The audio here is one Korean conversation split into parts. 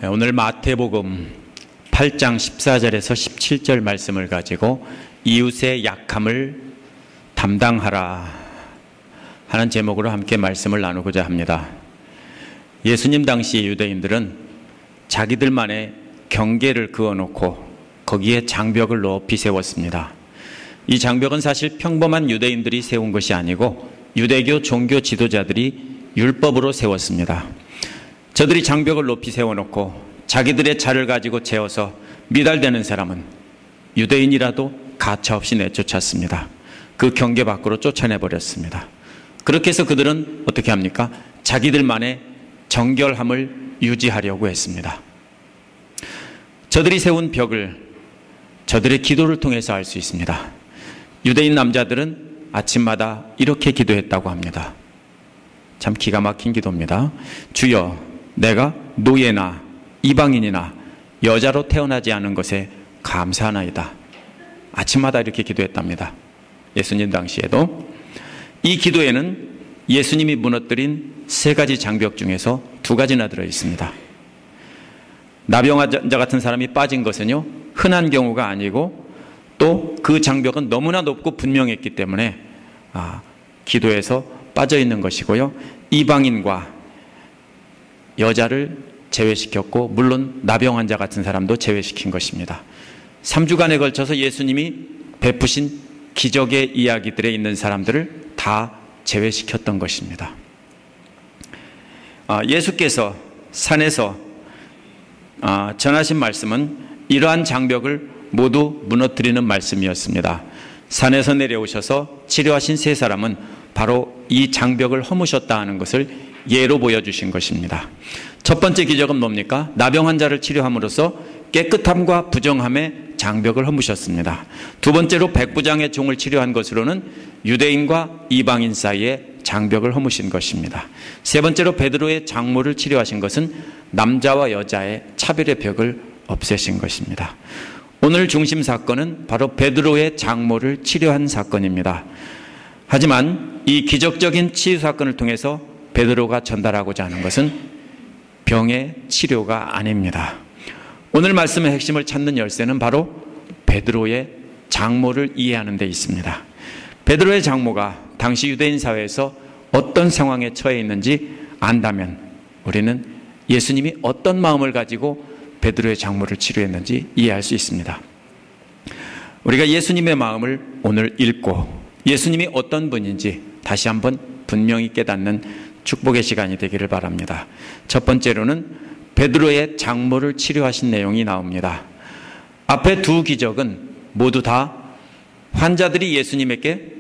오늘 마태복음 8장 14절에서 17절 말씀을 가지고 이웃의 약함을 담당하라 하는 제목으로 함께 말씀을 나누고자 합니다. 예수님 당시 유대인들은 자기들만의 경계를 그어놓고 거기에 장벽을 높이 세웠습니다. 이 장벽은 사실 평범한 유대인들이 세운 것이 아니고 유대교 종교 지도자들이 율법으로 세웠습니다. 저들이 장벽을 높이 세워놓고 자기들의 차를 가지고 채워서 미달되는 사람은 유대인이라도 가차없이 내쫓았습니다. 그 경계 밖으로 쫓아내버렸습니다. 그렇게 해서 그들은 어떻게 합니까? 자기들만의 정결함을 유지하려고 했습니다. 저들이 세운 벽을 저들의 기도를 통해서 알 수 있습니다. 유대인 남자들은 아침마다 이렇게 기도했다고 합니다. 참 기가 막힌 기도입니다. 주여, 내가 노예나 이방인이나 여자로 태어나지 않은 것에 감사하나이다. 아침마다 이렇게 기도했답니다. 예수님 당시에도. 이 기도에는 예수님이 무너뜨린 세 가지 장벽 중에서 두 가지나 들어있습니다. 나병환자 같은 사람이 빠진 것은요, 흔한 경우가 아니고 또 그 장벽은 너무나 높고 분명했기 때문에 기도에서 빠져 있는 것이고요. 이방인과 여자를 제외시켰고 물론 나병환자 같은 사람도 제외시킨 것입니다. 3주간에 걸쳐서 예수님이 베푸신 기적의 이야기들에 있는 사람들을 다 제외시켰던 것입니다. 예수께서 산에서 전하신 말씀은 이러한 장벽을 모두 무너뜨리는 말씀이었습니다. 산에서 내려오셔서 치료하신 세 사람은 바로 이 장벽을 허무셨다 하는 것을 예로 보여주신 것입니다. 첫 번째 기적은 뭡니까? 나병 환자를 치료함으로써 깨끗함과 부정함의 장벽을 허무셨습니다. 두 번째로 백부장의 종을 치료한 것으로는 유대인과 이방인 사이에 장벽을 허무신 것입니다. 세 번째로 베드로의 장모를 치료하신 것은 남자와 여자의 차별의 벽을 없애신 것입니다. 오늘 중심 사건은 바로 베드로의 장모를 치료한 사건입니다. 하지만 이 기적적인 치유 사건을 통해서 베드로가 전달하고자 하는 것은 병의 치료가 아닙니다. 오늘 말씀의 핵심을 찾는 열쇠는 바로 베드로의 장모를 이해하는 데 있습니다. 베드로의 장모가 당시 유대인 사회에서 어떤 상황에 처해 있는지 안다면 우리는 예수님이 어떤 마음을 가지고 베드로의 장모를 치료했는지 이해할 수 있습니다. 우리가 예수님의 마음을 오늘 읽고 예수님이 어떤 분인지 다시 한번 분명히 깨닫는 축복의 시간이 되기를 바랍니다. 첫 번째로는 베드로의 장모를 치료하신 내용이 나옵니다. 앞에 두 기적은 모두 다 환자들이 예수님에게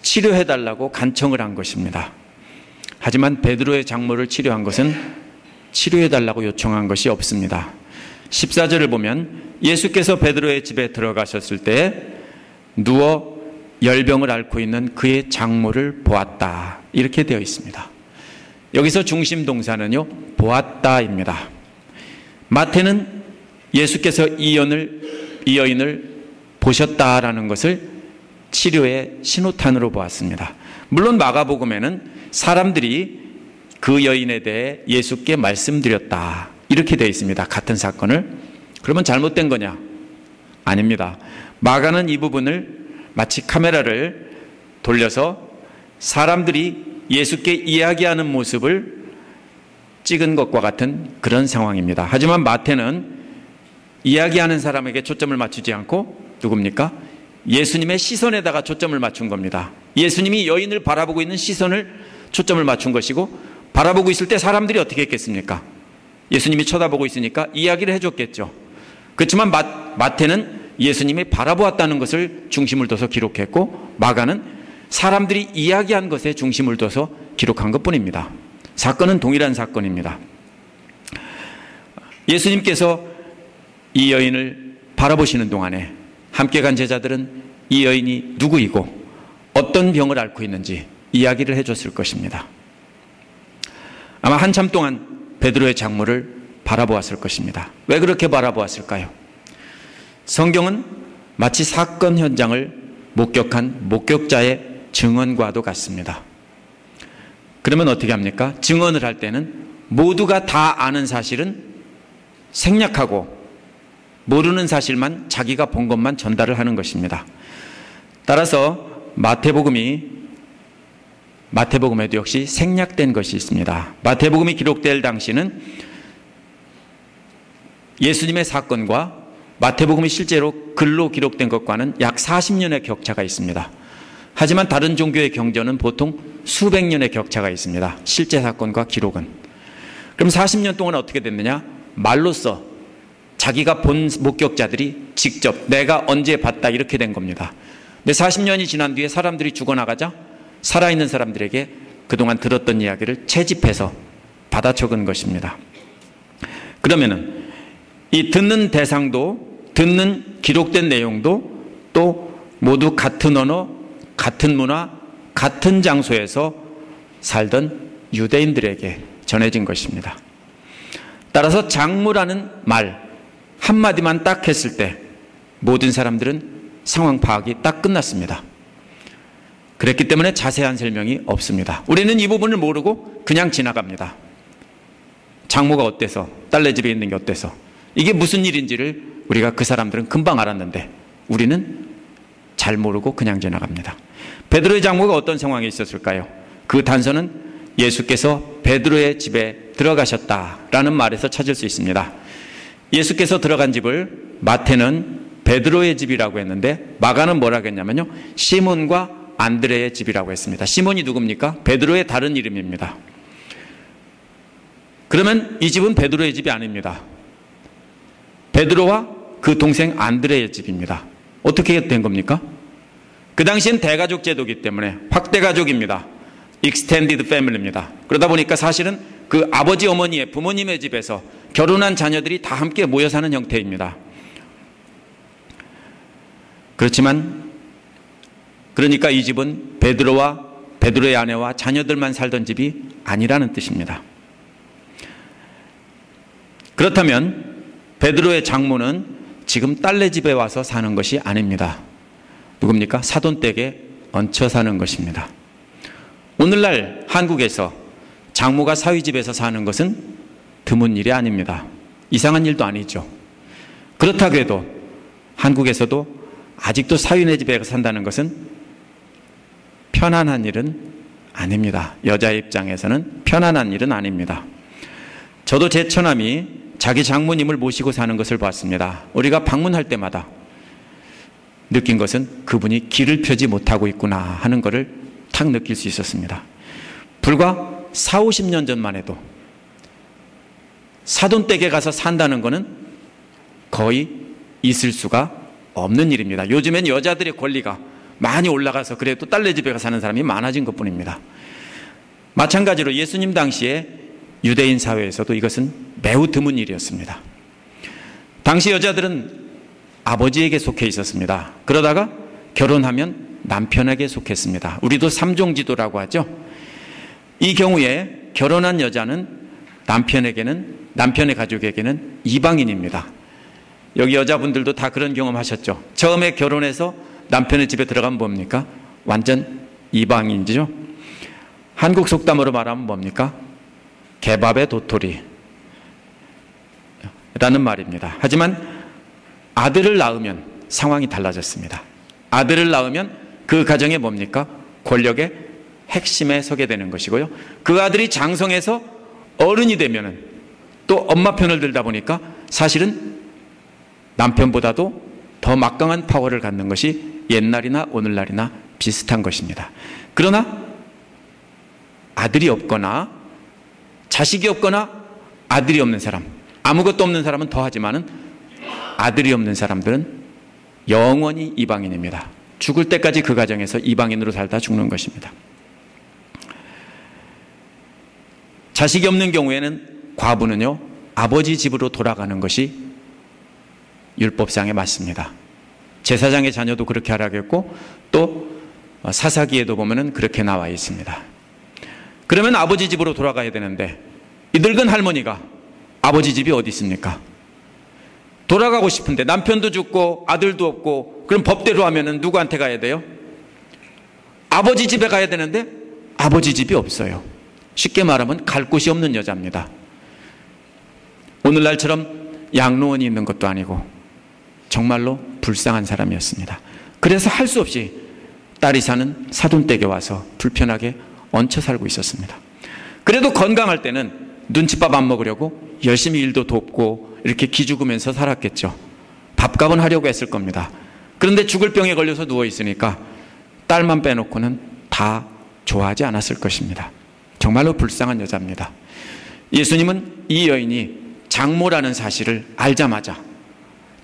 치료해달라고 간청을 한 것입니다. 하지만 베드로의 장모를 치료한 것은 치료해달라고 요청한 것이 없습니다. 14절을 보면 예수께서 베드로의 집에 들어가셨을 때 누워 열병을 앓고 있는 그의 장모를 보았다. 이렇게 되어 있습니다. 여기서 중심 동사는요, 보았다입니다. 마태는 예수께서 이 여인을 보셨다라는 것을 치료의 신호탄으로 보았습니다. 물론 마가복음에는 사람들이 그 여인에 대해 예수께 말씀드렸다. 이렇게 되어 있습니다. 같은 사건을. 그러면 잘못된 거냐? 아닙니다. 마가는 이 부분을 마치 카메라를 돌려서 사람들이 예수께 이야기하는 모습을 찍은 것과 같은 그런 상황입니다. 하지만 마태는 이야기하는 사람에게 초점을 맞추지 않고 누굽니까? 예수님의 시선에다가 초점을 맞춘 겁니다. 예수님이 여인을 바라보고 있는 시선을 초점을 맞춘 것이고 바라보고 있을 때 사람들이 어떻게 했겠습니까? 예수님이 쳐다보고 있으니까 이야기를 해줬겠죠. 그렇지만 마태는 예수님이 바라보았다는 것을 중심을 둬서 기록했고 마가는 사람들이 이야기한 것에 중심을 둬서 기록한 것뿐입니다. 사건은 동일한 사건입니다. 예수님께서 이 여인을 바라보시는 동안에 함께 간 제자들은 이 여인이 누구이고 어떤 병을 앓고 있는지 이야기를 해줬을 것입니다. 아마 한참 동안 베드로의 장모를 바라보았을 것입니다. 왜 그렇게 바라보았을까요? 성경은 마치 사건 현장을 목격한 목격자의 증언과도 같습니다. 그러면 어떻게 합니까? 증언을 할 때는 모두가 다 아는 사실은 생략하고 모르는 사실만 자기가 본 것만 전달을 하는 것입니다. 따라서 마태복음에도 역시 생략된 것이 있습니다. 마태복음이 기록될 당시는 예수님의 사건과 마태복음이 실제로 글로 기록된 것과는 약 40년의 격차가 있습니다. 하지만 다른 종교의 경전은 보통 수백 년의 격차가 있습니다. 실제 사건과 기록은. 그럼 40년 동안 어떻게 됐느냐? 말로써 자기가 본 목격자들이 직접 내가 언제 봤다 이렇게 된 겁니다. 근데 40년이 지난 뒤에 사람들이 죽어나가자 살아있는 사람들에게 그동안 들었던 이야기를 채집해서 받아 적은 것입니다. 그러면은 이 듣는 대상도 듣는 기록된 내용도 또 모두 같은 언어, 같은 문화, 같은 장소에서 살던 유대인들에게 전해진 것입니다. 따라서 장무라는 말 한마디만 딱 했을 때 모든 사람들은 상황 파악이 딱 끝났습니다. 그랬기 때문에 자세한 설명이 없습니다. 우리는 이 부분을 모르고 그냥 지나갑니다. 장모가 어때서, 딸네 집에 있는 게 어때서, 이게 무슨 일인지를 우리가 그 사람들은 금방 알았는데 우리는 잘 모르고 그냥 지나갑니다. 베드로의 장모가 어떤 상황에 있었을까요? 그 단서는 예수께서 베드로의 집에 들어가셨다라는 말에서 찾을 수 있습니다. 예수께서 들어간 집을 마태는 베드로의 집이라고 했는데 마가는 뭐라고 했냐면요, 시몬과 안드레의 집이라고 했습니다. 시몬이 누굽니까? 베드로의 다른 이름입니다. 그러면 이 집은 베드로의 집이 아닙니다. 베드로와 그 동생 안드레의 집입니다. 어떻게 된 겁니까? 그 당시엔 대가족 제도이기 때문에 확대 가족입니다. Extended Family입니다. 그러다 보니까 사실은 그 아버지 어머니의 부모님의 집에서 결혼한 자녀들이 다 함께 모여 사는 형태입니다. 그렇지만 그러니까 이 집은 베드로와 베드로의 아내와 자녀들만 살던 집이 아니라는 뜻입니다. 그렇다면 베드로의 장모는 지금 딸네 집에 와서 사는 것이 아닙니다. 누굽니까? 사돈댁에 얹혀 사는 것입니다. 오늘날 한국에서 장모가 사위집에서 사는 것은 드문 일이 아닙니다. 이상한 일도 아니죠. 그렇다고 해도 한국에서도 아직도 사위네 집에 산다는 것은 편안한 일은 아닙니다. 여자의 입장에서는 편안한 일은 아닙니다. 저도 제 처남이 자기 장모님을 모시고 사는 것을 봤습니다. 우리가 방문할 때마다 느낀 것은 그분이 길을 펴지 못하고 있구나 하는 것을 탁 느낄 수 있었습니다. 불과 40, 50년 전만 해도 사돈댁에 가서 산다는 것은 거의 있을 수가 없는 일입니다. 요즘엔 여자들의 권리가 많이 올라가서 그래도 딸네 집에 가서 사는 사람이 많아진 것뿐입니다. 마찬가지로 예수님 당시에 유대인 사회에서도 이것은 매우 드문 일이었습니다. 당시 여자들은 아버지에게 속해 있었습니다. 그러다가 결혼하면 남편에게 속했습니다. 우리도 삼종지도라고 하죠. 이 경우에 결혼한 여자는 남편의 가족에게는 이방인입니다. 여기 여자분들도 다 그런 경험 하셨죠. 처음에 결혼해서 남편의 집에 들어가면 뭡니까? 완전 이방인이죠. 한국 속담으로 말하면 뭡니까? 개밥의 도토리 라는 말입니다. 하지만 아들을 낳으면 상황이 달라졌습니다. 아들을 낳으면 그 가정에 뭡니까? 권력의 핵심에 서게 되는 것이고요. 그 아들이 장성해서 어른이 되면은 또 엄마 편을 들다 보니까 사실은 남편보다도 더 막강한 파워를 갖는 것이 옛날이나 오늘날이나 비슷한 것입니다. 그러나 아들이 없거나 자식이 없거나 아들이 없는 사람, 아무것도 없는 사람은 더하지만은 아들이 없는 사람들은 영원히 이방인입니다. 죽을 때까지 그 가정에서 이방인으로 살다 죽는 것입니다. 자식이 없는 경우에는 과부는요, 아버지 집으로 돌아가는 것이 율법상에 맞습니다. 제사장의 자녀도 그렇게 하라고 했고 또 사사기에도 보면은 그렇게 나와 있습니다. 그러면 아버지 집으로 돌아가야 되는데 이 늙은 할머니가 아버지 집이 어디 있습니까? 돌아가고 싶은데 남편도 죽고 아들도 없고, 그럼 법대로 하면은 누구한테 가야 돼요? 아버지 집에 가야 되는데 아버지 집이 없어요. 쉽게 말하면 갈 곳이 없는 여자입니다. 오늘날처럼 양로원이 있는 것도 아니고 정말로 불쌍한 사람이었습니다. 그래서 할 수 없이 딸이 사는 사돈댁에 와서 불편하게 얹혀 살고 있었습니다. 그래도 건강할 때는 눈칫밥 안 먹으려고 열심히 일도 돕고 이렇게 기죽으면서 살았겠죠. 밥값은 하려고 했을 겁니다. 그런데 죽을 병에 걸려서 누워있으니까 딸만 빼놓고는 다 좋아하지 않았을 것입니다. 정말로 불쌍한 여자입니다. 예수님은 이 여인이 장모라는 사실을 알자마자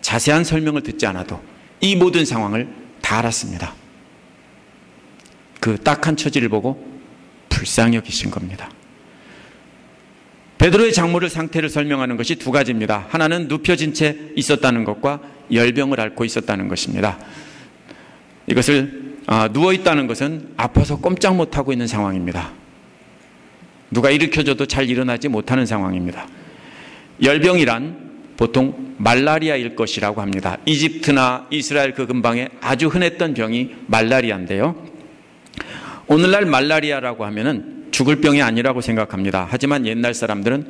자세한 설명을 듣지 않아도 이 모든 상황을 다 알았습니다. 그 딱한 처지를 보고 불쌍히 여기신 겁니다. 베드로의 장모를 상태를 설명하는 것이 두 가지입니다. 하나는 눕혀진 채 있었다는 것과 열병을 앓고 있었다는 것입니다. 이것을 누워있다는 것은 아파서 꼼짝 못하고 있는 상황입니다. 누가 일으켜줘도 잘 일어나지 못하는 상황입니다. 열병이란 보통 말라리아일 것이라고 합니다. 이집트나 이스라엘 그 근방에 아주 흔했던 병이 말라리아인데요. 오늘날 말라리아라고 하면은 죽을 병이 아니라고 생각합니다. 하지만 옛날 사람들은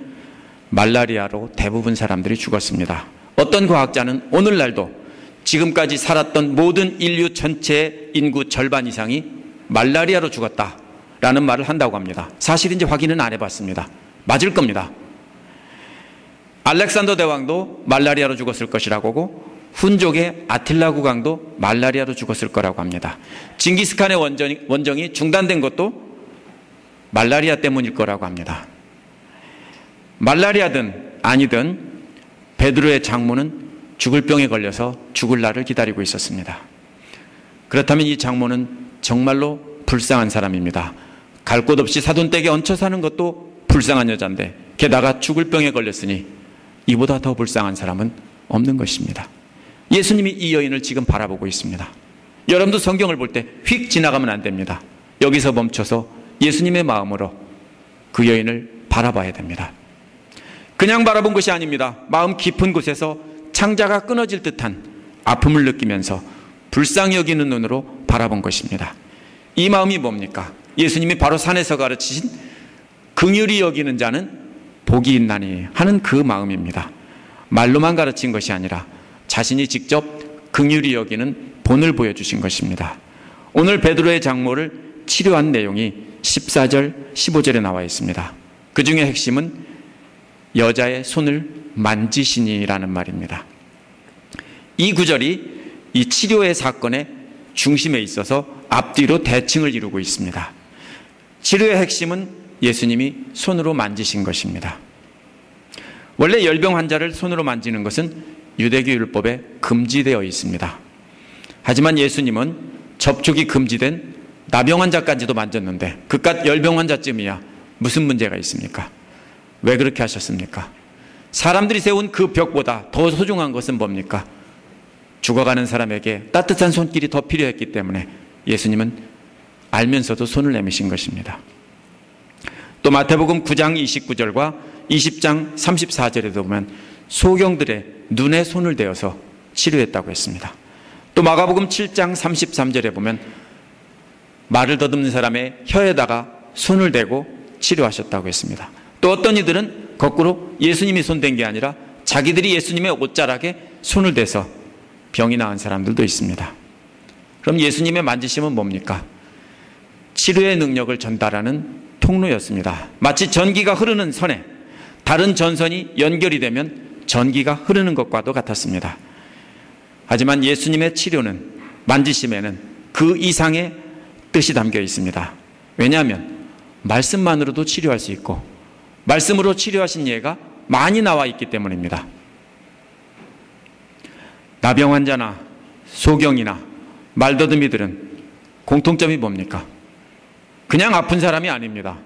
말라리아로 대부분 사람들이 죽었습니다. 어떤 과학자는 오늘날도 지금까지 살았던 모든 인류 전체 인구 절반 이상이 말라리아로 죽었다라는 말을 한다고 합니다. 사실인지 확인은 안 해봤습니다. 맞을 겁니다. 알렉산더 대왕도 말라리아로 죽었을 것이라고 하고 훈족의 아틸라 국왕도 말라리아로 죽었을 거라고 합니다. 징기스칸의 원정이 중단된 것도 말라리아 때문일 거라고 합니다. 말라리아든 아니든 베드로의 장모는 죽을 병에 걸려서 죽을 날을 기다리고 있었습니다. 그렇다면 이 장모는 정말로 불쌍한 사람입니다. 갈 곳 없이 사돈댁에 얹혀 사는 것도 불쌍한 여자인데 게다가 죽을 병에 걸렸으니 이보다 더 불쌍한 사람은 없는 것입니다. 예수님이 이 여인을 지금 바라보고 있습니다. 여러분도 성경을 볼 때 휙 지나가면 안 됩니다. 여기서 멈춰서 예수님의 마음으로 그 여인을 바라봐야 됩니다. 그냥 바라본 것이 아닙니다. 마음 깊은 곳에서 창자가 끊어질 듯한 아픔을 느끼면서 불쌍히 여기는 눈으로 바라본 것입니다. 이 마음이 뭡니까? 예수님이 바로 산에서 가르치신 긍휼히 여기는 자는 복이 있나니 하는 그 마음입니다. 말로만 가르친 것이 아니라 자신이 직접 긍휼히 여기는 본을 보여주신 것입니다. 오늘 베드로의 장모를 치료한 내용이 14절, 15절에 나와 있습니다. 그 중에 핵심은 여자의 손을 만지시니라는 말입니다. 이 구절이 이 치료의 사건의 중심에 있어서 앞뒤로 대칭을 이루고 있습니다. 치료의 핵심은 예수님이 손으로 만지신 것입니다. 원래 열병 환자를 손으로 만지는 것은 유대교 율법에 금지되어 있습니다. 하지만 예수님은 접촉이 금지된 나병 환자까지도 만졌는데 그깟 열병 환자쯤이야 무슨 문제가 있습니까? 왜 그렇게 하셨습니까? 사람들이 세운 그 벽보다 더 소중한 것은 뭡니까? 죽어가는 사람에게 따뜻한 손길이 더 필요했기 때문에 예수님은 알면서도 손을 내미신 것입니다. 또 마태복음 9장 29절과 20장 34절에도 보면 소경들의 눈에 손을 대어서 치료했다고 했습니다. 또 마가복음 7장 33절에 보면 말을 더듬는 사람의 혀에다가 손을 대고 치료하셨다고 했습니다. 또 어떤 이들은 거꾸로 예수님이 손댄 게 아니라 자기들이 예수님의 옷자락에 손을 대서 병이 나은 사람들도 있습니다. 그럼 예수님의 만지심은 뭡니까? 치료의 능력을 전달하는 통로였습니다. 마치 전기가 흐르는 선에 다른 전선이 연결이 되면 전기가 흐르는 것과도 같았습니다. 하지만 예수님의 치료는, 만지심에는 그 이상의 뜻이 담겨 있습니다. 왜냐하면 말씀만으로도 치료할 수 있고 말씀으로 치료하신 예가 많이 나와 있기 때문입니다. 나병 환자나 소경이나 말더듬이들은 공통점이 뭡니까? 그냥 아픈 사람이 아닙니다.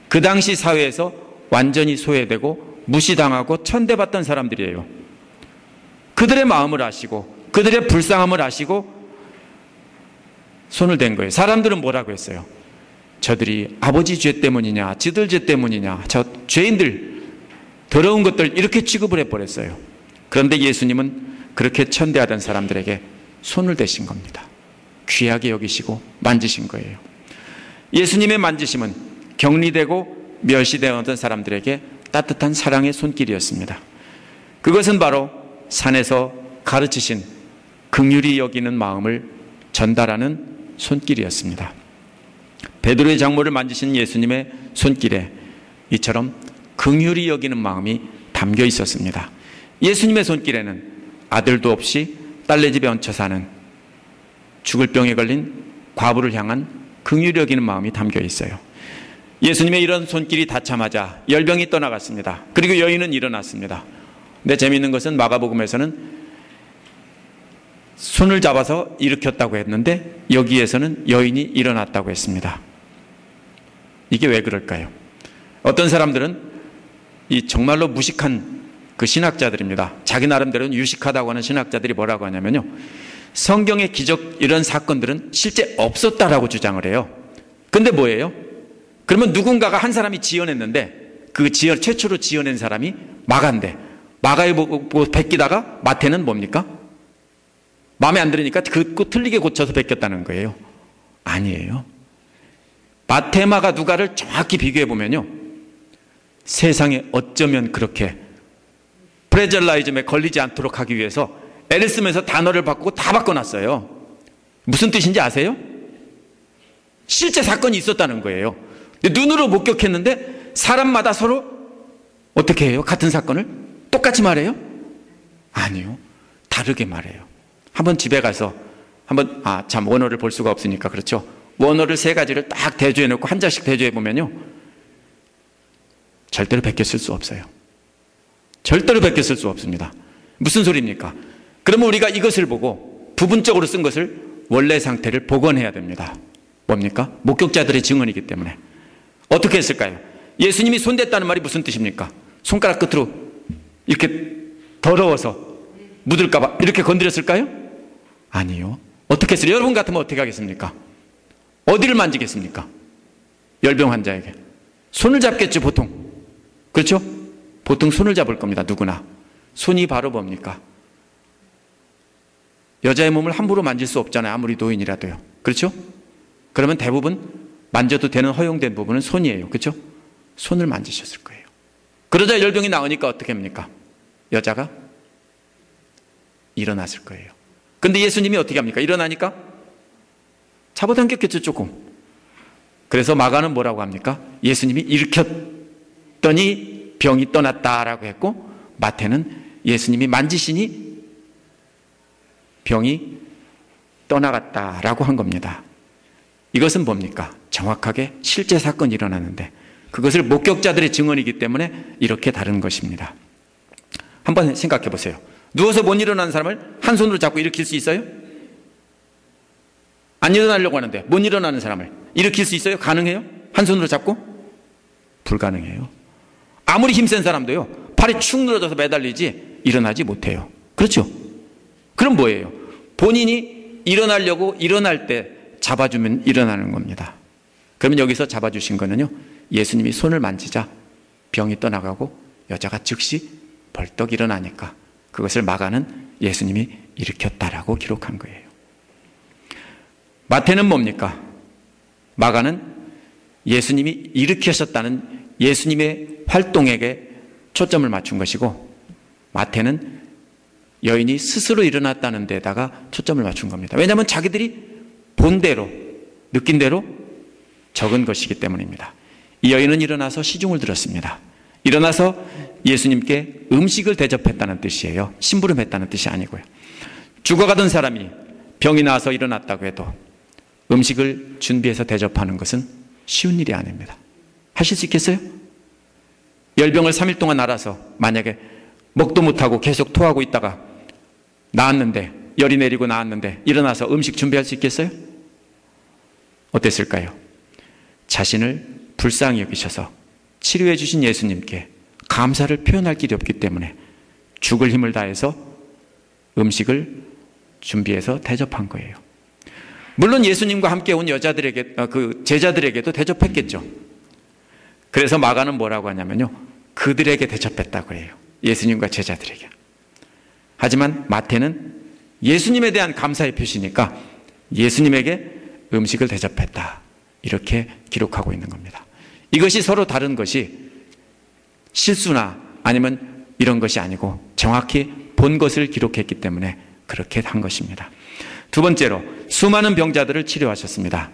그 당시 사회에서 완전히 소외되고 무시당하고 천대받던 사람들이에요. 그들의 마음을 아시고 그들의 불쌍함을 아시고 손을 댄 거예요. 사람들은 뭐라고 했어요? 저들이 아버지 죄 때문이냐, 지들 죄 때문이냐, 저 죄인들, 더러운 것들 이렇게 취급을 해버렸어요. 그런데 예수님은 그렇게 천대하던 사람들에게 손을 대신 겁니다. 귀하게 여기시고 만지신 거예요. 예수님의 만지심은 격리되고 멸시되었던 사람들에게 따뜻한 사랑의 손길이었습니다. 그것은 바로 산에서 가르치신 긍휼히 여기는 마음을 전달하는 손길이었습니다. 베드로의 장모를 만지신 예수님의 손길에 이처럼 긍휼히 여기는 마음이 담겨 있었습니다. 예수님의 손길에는 아들도 없이 딸네 집에 얹혀 사는 죽을 병에 걸린 과부를 향한 긍휼히 여기는 마음이 담겨 있어요. 예수님의 이런 손길이 닿자마자 열병이 떠나갔습니다. 그리고 여인은 일어났습니다. 근데 재미있는 것은 마가복음에서는 손을 잡아서 일으켰다고 했는데 여기에서는 여인이 일어났다고 했습니다. 이게 왜 그럴까요? 어떤 사람들은 이 정말로 무식한 그 신학자들입니다. 자기 나름대로는 유식하다고 하는 신학자들이 뭐라고 하냐면요, 성경의 기적 이런 사건들은 실제 없었다라고 주장을 해요. 근데 뭐예요? 그러면 누군가가 한 사람이 지어냈는데 그 최초로 지어낸 사람이 마가인데 마가에 보고 베끼다가 마태는 뭡니까? 마음에 안 들으니까 그 틀리게 고쳐서 베꼈다는 거예요. 아니에요. 마태, 마가, 누가를 정확히 비교해 보면요, 세상에 어쩌면 그렇게 프레절라이즘에 걸리지 않도록 하기 위해서 애를 쓰면서 단어를 바꾸고 다 바꿔놨어요. 무슨 뜻인지 아세요? 실제 사건이 있었다는 거예요. 눈으로 목격했는데 사람마다 서로 어떻게 해요? 같은 사건을 똑같이 말해요? 아니요. 다르게 말해요. 한번 집에 가서 한번 참 원어를 볼 수가 없으니까 그렇죠. 원어를 3가지를 딱 대조해 놓고 한 장씩 대조해 보면요, 절대로 베꼈을 수 없어요. 절대로 베꼈을 수 없습니다. 무슨 소리입니까? 그러면 우리가 이것을 보고 부분적으로 쓴 것을 원래 상태를 복원해야 됩니다. 뭡니까? 목격자들의 증언이기 때문에. 어떻게 했을까요? 예수님이 손댔다는 말이 무슨 뜻입니까? 손가락 끝으로 이렇게 더러워서 묻을까 봐 이렇게 건드렸을까요? 아니요. 어떻게 했어요? 여러분 같으면 어떻게 하겠습니까? 어디를 만지겠습니까? 열병 환자에게 손을 잡겠죠, 보통. 그렇죠? 보통 손을 잡을 겁니다. 누구나. 손이 바로 뭡니까? 여자의 몸을 함부로 만질 수 없잖아요. 아무리 노인이라도요. 그렇죠? 그러면 대부분 만져도 되는 허용된 부분은 손이에요. 그렇죠? 손을 만지셨을 거예요. 그러자 열병이 나오니까 어떻게 합니까? 여자가 일어났을 거예요. 근데 예수님이 어떻게 합니까? 일어나니까 잡아당겼겠죠, 조금. 그래서 마가는 뭐라고 합니까? 예수님이 일으켰더니 병이 떠났다라고 했고, 마태는 예수님이 만지시니 병이 떠나갔다라고 한 겁니다. 이것은 뭡니까? 정확하게 실제 사건이 일어나는데 그것을 목격자들의 증언이기 때문에 이렇게 다른 것입니다. 한번 생각해 보세요. 누워서 못 일어나는 사람을 한 손으로 잡고 일으킬 수 있어요? 안 일어나려고 하는데 못 일어나는 사람을 일으킬 수 있어요? 가능해요? 한 손으로 잡고? 불가능해요. 아무리 힘센 사람도요, 팔이 축 늘어져서 매달리지 일어나지 못해요. 그렇죠? 그럼 뭐예요? 본인이 일어나려고 일어날 때 잡아주면 일어나는 겁니다. 그러면 여기서 잡아주신 거는요, 예수님이 손을 만지자 병이 떠나가고 여자가 즉시 벌떡 일어나니까 그것을 마가는 예수님이 일으켰다라고 기록한 거예요. 마태는 뭡니까? 마가는 예수님이 일으키셨다는 예수님의 활동에게 초점을 맞춘 것이고, 마태는 여인이 스스로 일어났다는 데다가 초점을 맞춘 겁니다. 왜냐하면 자기들이 본 대로, 느낀 대로 적은 것이기 때문입니다. 이 여인은 일어나서 시중을 들었습니다. 일어나서 예수님께 음식을 대접했다는 뜻이에요. 심부름했다는 뜻이 아니고요. 죽어가던 사람이 병이 나서 일어났다고 해도 음식을 준비해서 대접하는 것은 쉬운 일이 아닙니다. 하실 수 있겠어요? 열병을 3일 동안 앓아서 만약에 먹도 못하고 계속 토하고 있다가 나았는데, 열이 내리고 나았는데 일어나서 음식 준비할 수 있겠어요? 어땠을까요? 자신을 불쌍히 여기셔서 치료해 주신 예수님께 감사를 표현할 길이 없기 때문에 죽을 힘을 다해서 음식을 준비해서 대접한 거예요. 물론 예수님과 함께 온 여자들에게, 그 제자들에게도 대접했겠죠. 그래서 마가는 뭐라고 하냐면요, 그들에게 대접했다고 해요. 예수님과 제자들에게. 하지만 마태는 예수님에 대한 감사의 표시니까 예수님에게 음식을 대접했다, 이렇게 기록하고 있는 겁니다. 이것이 서로 다른 것이 실수나 아니면 이런 것이 아니고 정확히 본 것을 기록했기 때문에 그렇게 한 것입니다. 두 번째로 수많은 병자들을 치료하셨습니다.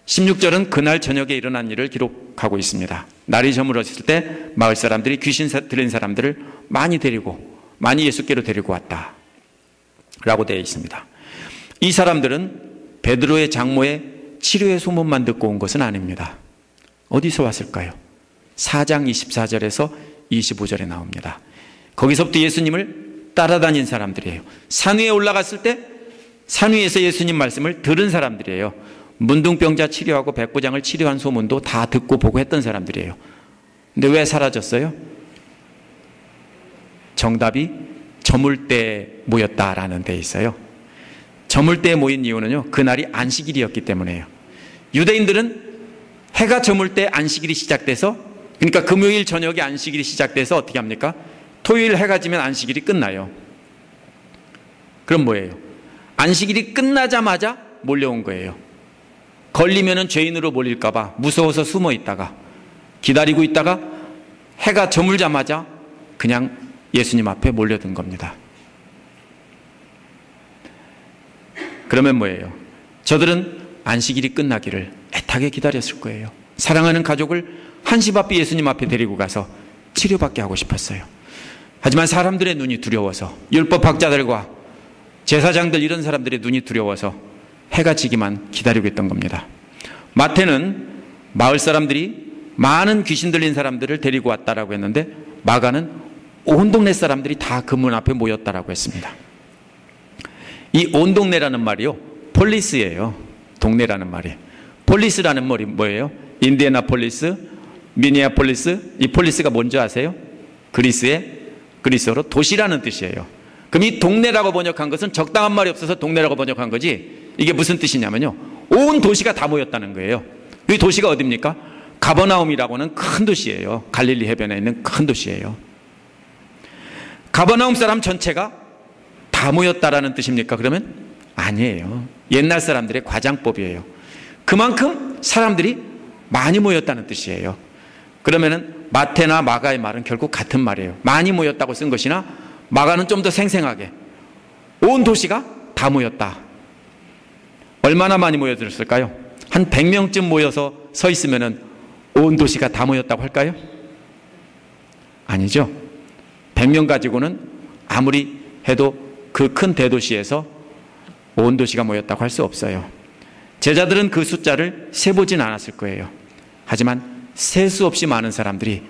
16절은 그날 저녁에 일어난 일을 기록하고 있습니다. 날이 저물었을 때 마을 사람들이 귀신 들린 사람들을 많이 예수께로 데리고 왔다 라고 되어 있습니다. 이 사람들은 베드로의 장모의 치료의 소문만 듣고 온 것은 아닙니다. 어디서 왔을까요? 4장 24절에서 25절에 나옵니다. 거기서부터 예수님을 따라다닌 사람들이에요. 산 위에 올라갔을 때 산 위에서 예수님 말씀을 들은 사람들이에요. 문둥병자 치료하고 백부장을 치료한 소문도 다 듣고 보고 했던 사람들이에요. 근데 왜 사라졌어요? 정답이 저물 때 모였다라는 데 있어요. 저물 때 모인 이유는요, 그날이 안식일이었기 때문에요. 유대인들은 해가 저물 때 안식일이 시작돼서, 그러니까 금요일 저녁에 안식일이 시작돼서 어떻게 합니까? 토요일 해가 지면 안식일이 끝나요. 그럼 뭐예요? 안식일이 끝나자마자 몰려온 거예요. 걸리면은 죄인으로 몰릴까봐 무서워서 숨어 있다가 기다리고 있다가 해가 저물자마자 그냥 예수님 앞에 몰려든 겁니다. 그러면 뭐예요? 저들은 안식일이 끝나기를 애타게 기다렸을 거예요. 사랑하는 가족을 한시 바삐 예수님 앞에 데리고 가서 치료받게 하고 싶었어요. 하지만 사람들의 눈이 두려워서, 율법학자들과 제사장들 이런 사람들의 눈이 두려워서 해가 지기만 기다리고 있던 겁니다. 마태는 마을 사람들이 많은 귀신 들린 사람들을 데리고 왔다라고 했는데, 마가는 온 동네 사람들이 다 그 문 앞에 모였다라고 했습니다. 이 온 동네라는 말이요, 폴리스예요. 동네라는 말이. 폴리스라는 말이 뭐예요? 인디애나폴리스, 미니애폴리스. 이 폴리스가 뭔지 아세요? 그리스어로 도시라는 뜻이에요. 그럼 이 동네라고 번역한 것은 적당한 말이 없어서 동네라고 번역한 거지, 이게 무슨 뜻이냐면요, 온 도시가 다 모였다는 거예요. 이 도시가 어디입니까? 가버나움이라고는 큰 도시예요. 갈릴리 해변에 있는 큰 도시예요. 가버나움 사람 전체가 다 모였다라는 뜻입니까? 그러면 아니에요. 옛날 사람들의 과장법이에요. 그만큼 사람들이 많이 모였다는 뜻이에요. 그러면은 마태나 마가의 말은 결국 같은 말이에요. 많이 모였다고 쓴 것이나, 마가는 좀 더 생생하게 온 도시가 다 모였다. 얼마나 많이 모여들었을까요? 한 100명쯤 모여서 서 있으면은 온 도시가 다 모였다고 할까요? 아니죠. 100명 가지고는 아무리 해도 그 큰 대도시에서 온 도시가 모였다고 할 수 없어요. 제자들은 그 숫자를 세보진 않았을 거예요. 하지만 셀 수 없이 많은 사람들이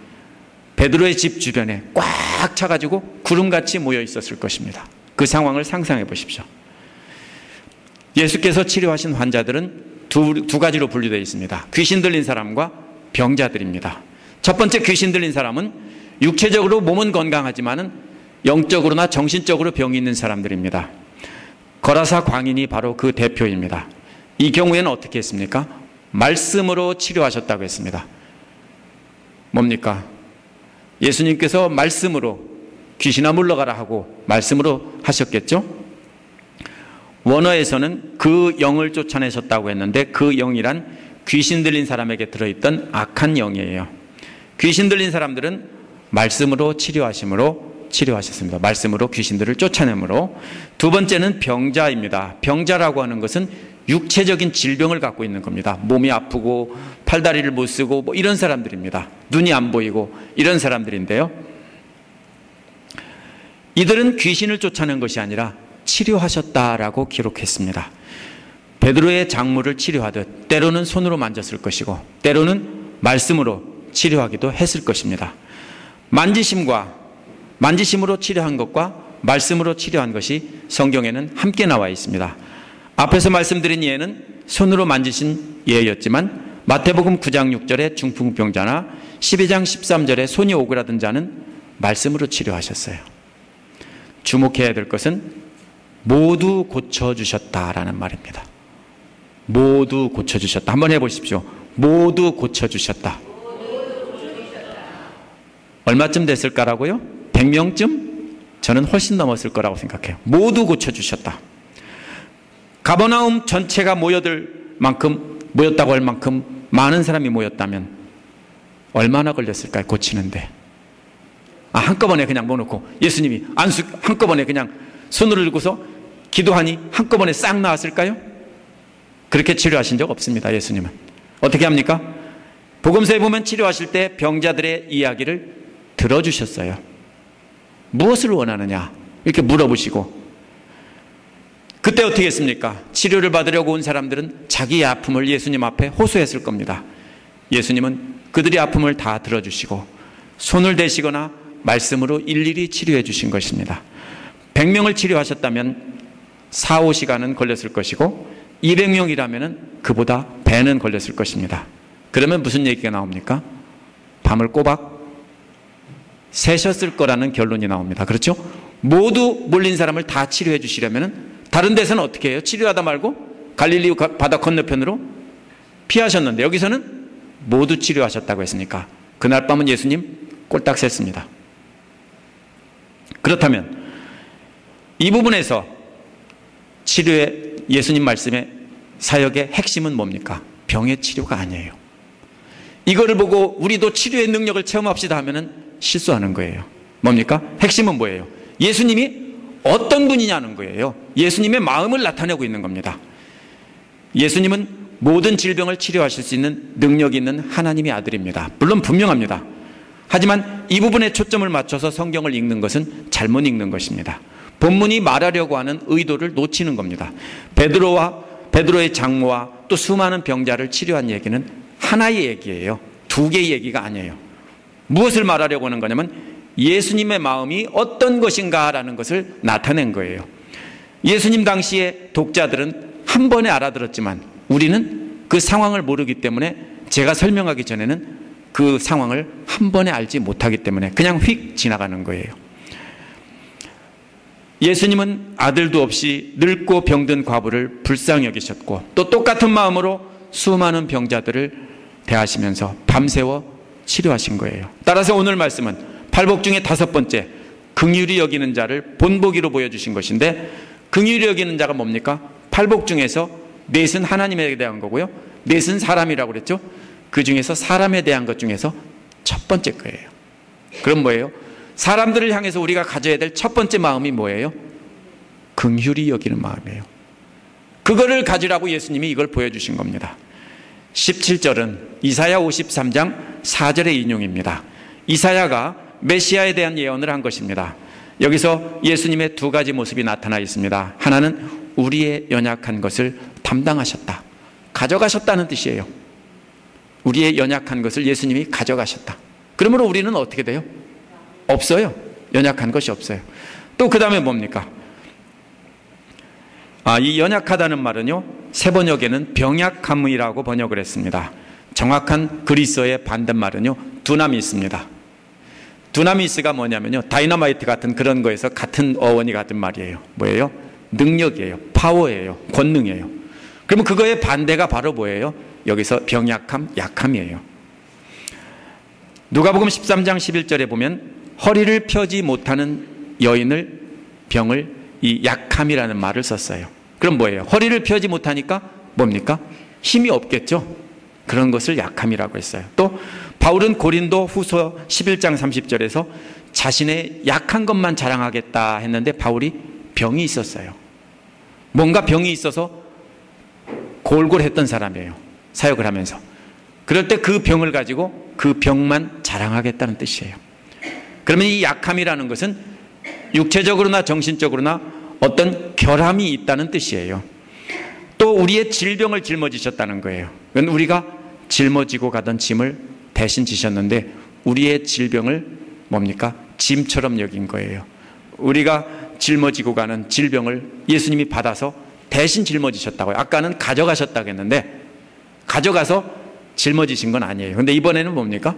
베드로의 집 주변에 꽉 차가지고 구름같이 모여 있었을 것입니다. 그 상황을 상상해 보십시오. 예수께서 치료하신 환자들은 두 가지로 분류되어 있습니다. 귀신 들린 사람과 병자들입니다. 첫 번째 귀신 들린 사람은 육체적으로 몸은 건강하지만은 영적으로나 정신적으로 병이 있는 사람들입니다. 거라사 광인이 바로 그 대표입니다. 이 경우에는 어떻게 했습니까? 말씀으로 치료하셨다고 했습니다. 뭡니까? 예수님께서 말씀으로 귀신아 물러가라 하고 말씀으로 하셨겠죠? 원어에서는 그 영을 쫓아내셨다고 했는데, 그 영이란 귀신 들린 사람에게 들어있던 악한 영이에요. 귀신 들린 사람들은 말씀으로 치료하셨습니다. 말씀으로 귀신들을 쫓아내므로. 두 번째는 병자입니다. 병자라고 하는 것은 육체적인 질병을 갖고 있는 겁니다. 몸이 아프고 팔다리를 못 쓰고 뭐 이런 사람들입니다. 눈이 안 보이고 이런 사람들인데요, 이들은 귀신을 쫓아낸 것이 아니라 치료하셨다라고 기록했습니다. 베드로의 장모를 치료하듯 때로는 손으로 만졌을 것이고 때로는 말씀으로 치료하기도 했을 것입니다. 만지심으로 치료한 것과 말씀으로 치료한 것이 성경에는 함께 나와 있습니다. 앞에서 말씀드린 예는 손으로 만지신 예였지만, 마태복음 9장 6절에 중풍병자나 12장 13절에 손이 오그라든 자는 말씀으로 치료하셨어요. 주목해야 될 것은 모두 고쳐주셨다라는 말입니다. 모두 고쳐주셨다. 한번 해보십시오. 모두 고쳐주셨다. 얼마쯤 됐을까라고요? 100명쯤? 저는 훨씬 넘었을 거라고 생각해요. 모두 고쳐주셨다. 가버나움 전체가 모였다고 할 만큼 많은 사람이 모였다면 얼마나 걸렸을까요? 고치는데. 한꺼번에 그냥 모놓고 예수님이 한꺼번에 그냥 손을 들고서 기도하니 한꺼번에 싹 나았을까요? 그렇게 치료하신 적 없습니다. 예수님은 어떻게 합니까? 복음서에 보면 치료하실 때 병자들의 이야기를 들어주셨어요. 무엇을 원하느냐 이렇게 물어보시고, 그때 어떻게 했습니까? 치료를 받으려고 온 사람들은 자기의 아픔을 예수님 앞에 호소했을 겁니다. 예수님은 그들의 아픔을 다 들어주시고 손을 대시거나 말씀으로 일일이 치료해 주신 것입니다. 100명을 치료하셨다면 4, 5시간은 걸렸을 것이고 200명이라면 그보다 배는 걸렸을 것입니다. 그러면 무슨 얘기가 나옵니까? 밤을 꼬박 새셨을 거라는 결론이 나옵니다. 그렇죠? 모두 몰린 사람을 다 치료해 주시려면 다른 데서는 어떻게 해요? 치료하다 말고 갈릴리 바다 건너편으로 피하셨는데 여기서는 모두 치료하셨다고 했으니까 그날 밤은 예수님 꼴딱 샜습니다. 그렇다면 이 부분에서 치료의 예수님 말씀의 사역의 핵심은 뭡니까? 병의 치료가 아니에요. 이거를 보고 우리도 치료의 능력을 체험합시다 하면은 실수하는 거예요. 뭡니까? 핵심은 뭐예요? 예수님이 어떤 분이냐는 거예요. 예수님의 마음을 나타내고 있는 겁니다. 예수님은 모든 질병을 치료하실 수 있는 능력이 있는 하나님의 아들입니다. 물론 분명합니다. 하지만 이 부분에 초점을 맞춰서 성경을 읽는 것은 잘못 읽는 것입니다. 본문이 말하려고 하는 의도를 놓치는 겁니다. 베드로의 장모와 또 수많은 병자를 치료한 얘기는 하나의 얘기예요. 두 개의 얘기가 아니에요. 무엇을 말하려고 하는 거냐면 예수님의 마음이 어떤 것인가라는 것을 나타낸 거예요. 예수님 당시의 독자들은 한 번에 알아들었지만 우리는 그 상황을 모르기 때문에 제가 설명하기 전에는 그 상황을 한 번에 알지 못하기 때문에 그냥 휙 지나가는 거예요. 예수님은 아들도 없이 늙고 병든 과부를 불쌍히 여기셨고 또 똑같은 마음으로 수많은 병자들을 대하시면서 밤새워 치료하신 거예요. 따라서 오늘 말씀은 팔복 중에 5번째 긍휼히 여기는 자를 본보기로 보여주신 것인데, 긍휼히 여기는 자가 뭡니까? 팔복 중에서 넷은 하나님에 대한 거고요, 넷은 사람이라고 그랬죠. 그 중에서 사람에 대한 것 중에서 첫 번째 거예요. 그럼 뭐예요? 사람들을 향해서 우리가 가져야 될 첫 번째 마음이 뭐예요? 긍휼히 여기는 마음이에요. 그거를 가지라고 예수님이 이걸 보여주신 겁니다. 17절은 이사야 53장 4절의 인용입니다. 이사야가 메시아에 대한 예언을 한 것입니다. 여기서 예수님의 두 가지 모습이 나타나 있습니다. 하나는 우리의 연약한 것을 담당하셨다, 가져가셨다는 뜻이에요. 우리의 연약한 것을 예수님이 가져가셨다. 그러므로 우리는 어떻게 돼요? 없어요. 연약한 것이 없어요. 또 그 다음에 뭡니까? 이 연약하다는 말은요, 새 번역에는 병약함이라고 번역을 했습니다. 정확한 그리스어의 반대말은요, 두나미스입니다. 두나미스가 뭐냐면요, 다이너마이트 같은 그런 거에서 같은 어원이 같은 말이에요. 뭐예요? 능력이에요. 파워예요. 권능이에요. 그러면 그거의 반대가 바로 뭐예요? 여기서 병약함, 약함이에요. 누가복음 13장 11절에 보면 허리를 펴지 못하는 여인을, 병을 이 약함이라는 말을 썼어요. 그럼 뭐예요? 허리를 펴지 못하니까 뭡니까? 힘이 없겠죠. 그런 것을 약함이라고 했어요. 또 바울은 고린도 후서 11장 30절에서 자신의 약한 것만 자랑하겠다 했는데 바울이 병이 있었어요. 뭔가 병이 있어서 골골했던 사람이에요. 사역을 하면서. 그럴 때 그 병을 가지고 그 병만 자랑하겠다는 뜻이에요. 그러면 이 약함이라는 것은 육체적으로나 정신적으로나 어떤 결함이 있다는 뜻이에요. 또 우리의 질병을 짊어지셨다는 거예요. 그건 우리가 짊어지고 가던 짐을 대신 지셨는데 우리의 질병을 뭡니까? 짐처럼 여긴 거예요. 우리가 짊어지고 가는 질병을 예수님이 받아서 대신 짊어지셨다고요. 아까는 가져가셨다고 했는데 가져가서 짊어지신 건 아니에요. 근데 이번에는 뭡니까?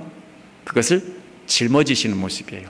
그것을 짊어지시는 모습이에요.